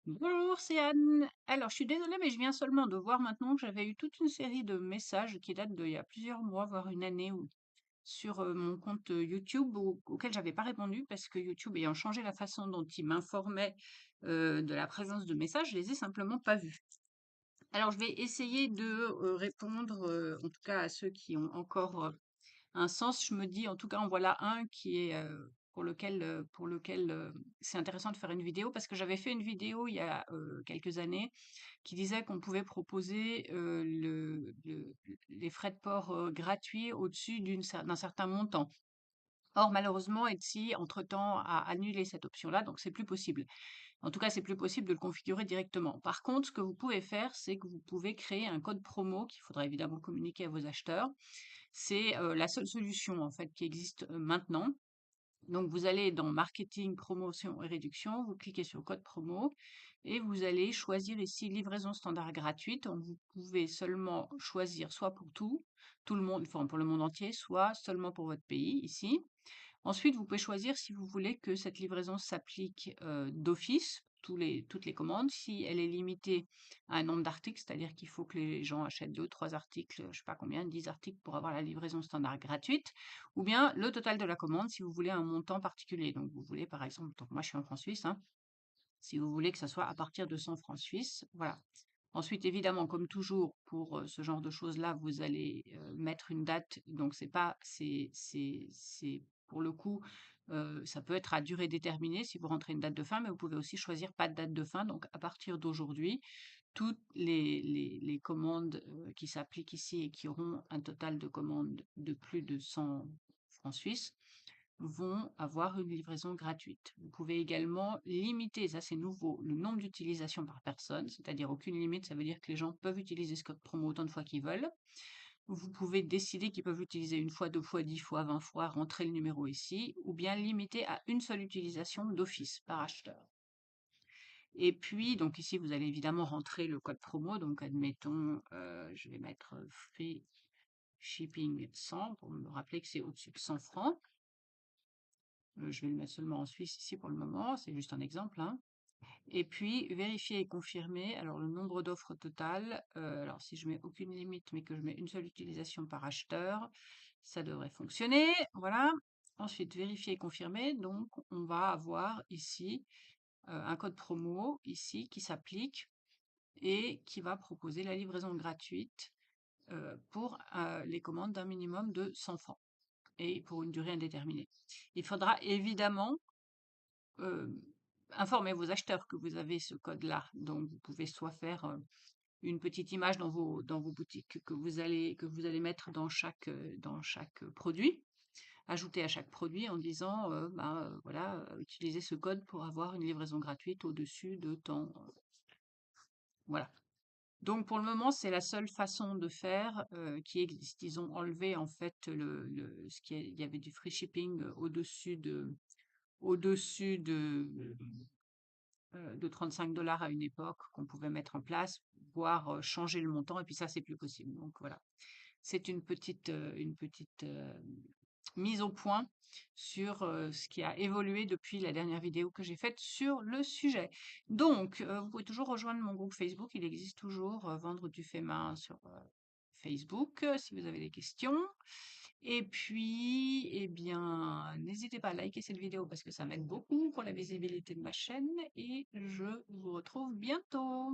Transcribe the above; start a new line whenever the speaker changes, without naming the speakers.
Bonjour, c'est Anne. Alors, je suis désolée, mais je viens seulement de voir maintenant que j'avais eu toute une série de messages qui datent d'il y a plusieurs mois, voire une année, sur mon compte YouTube auquel j'avais pas répondu parce que YouTube ayant changé la façon dont il m'informait de la présence de messages, je les ai simplement pas vus. Alors, je vais essayer de répondre, en tout cas à ceux qui ont encore un sens. Je me dis, en tout cas, en voilà un qui est pour lequel c'est intéressant de faire une vidéo parce que j'avais fait une vidéo il y a quelques années qui disait qu'on pouvait proposer les frais de port gratuits au-dessus d'un certain montant. Or, malheureusement, Etsy, entre-temps, a annulé cette option-là, donc c'est plus possible. En tout cas, c'est plus possible de le configurer directement. Par contre, ce que vous pouvez faire, c'est que vous pouvez créer un code promo qu'il faudra évidemment communiquer à vos acheteurs. C'est la seule solution en fait qui existe maintenant. Donc vous allez dans marketing, promotion et réduction, vous cliquez sur code promo et vous allez choisir ici livraison standard gratuite. Donc vous pouvez seulement choisir soit pour tout le monde, enfin pour le monde entier, soit seulement pour votre pays ici. Ensuite, vous pouvez choisir si vous voulez que cette livraison s'applique d'office, toutes les commandes. Si elle est limitée à un nombre d'articles, c'est-à-dire qu'il faut que les gens achètent 2, 3 articles, je sais pas combien, 10 articles pour avoir la livraison standard gratuite, ou bien le total de la commande si vous voulez un montant particulier. Donc vous voulez par exemple, donc moi je suis en francs suisses, hein, si vous voulez que ça soit à partir de 100 francs suisses, voilà. Ensuite, évidemment, comme toujours, pour ce genre de choses-là, vous allez mettre une date. Donc, c'est pour le coup, ça peut être à durée déterminée si vous rentrez une date de fin, mais vous pouvez aussi choisir pas de date de fin. Donc, à partir d'aujourd'hui, toutes les commandes qui s'appliquent ici et qui auront un total de commandes de plus de 100 francs suisses vont avoir une livraison gratuite. Vous pouvez également limiter, ça c'est nouveau, le nombre d'utilisations par personne, c'est-à-dire aucune limite, ça veut dire que les gens peuvent utiliser ce code promo autant de fois qu'ils veulent. Vous pouvez décider qu'ils peuvent l'utiliser une fois, 2 fois, 10 fois, 20 fois, rentrer le numéro ici, ou bien limiter à une seule utilisation d'office par acheteur. Et puis, donc ici, vous allez évidemment rentrer le code promo, donc admettons, je vais mettre free shipping 100 pour me rappeler que c'est au-dessus de 100 francs. Je vais le mettre seulement en Suisse ici pour le moment, c'est juste un exemple, hein. Et puis vérifier et confirmer. Alors le nombre d'offres totales, alors si je mets aucune limite, mais que je mets une seule utilisation par acheteur, ça devrait fonctionner. Voilà. Ensuite, vérifier et confirmer. Donc on va avoir ici un code promo ici qui s'applique et qui va proposer la livraison gratuite pour les commandes d'un minimum de 100 francs et pour une durée indéterminée. Il faudra évidemment euh, informer vos acheteurs que vous avez ce code-là. Donc, vous pouvez soit faire une petite image dans vos boutiques que vous allez mettre dans chaque produit, ajouter à chaque produit en disant, voilà, utilisez ce code pour avoir une livraison gratuite au-dessus de temps. Voilà. Donc, pour le moment, c'est la seule façon de faire qui existe. Ils ont enlevé en fait il y avait du free shipping au-dessus de 35 $ à une époque qu'on pouvait mettre en place, voire changer le montant, et puis ça, c'est plus possible. Donc voilà, c'est une petite mise au point sur ce qui a évolué depuis la dernière vidéo que j'ai faite sur le sujet. Donc, vous pouvez toujours rejoindre mon groupe Facebook, il existe toujours, Vendre du fait main sur Facebook, si vous avez des questions. Et puis, eh bien, n'hésitez pas à liker cette vidéo parce que ça m'aide beaucoup pour la visibilité de ma chaîne et je vous retrouve bientôt.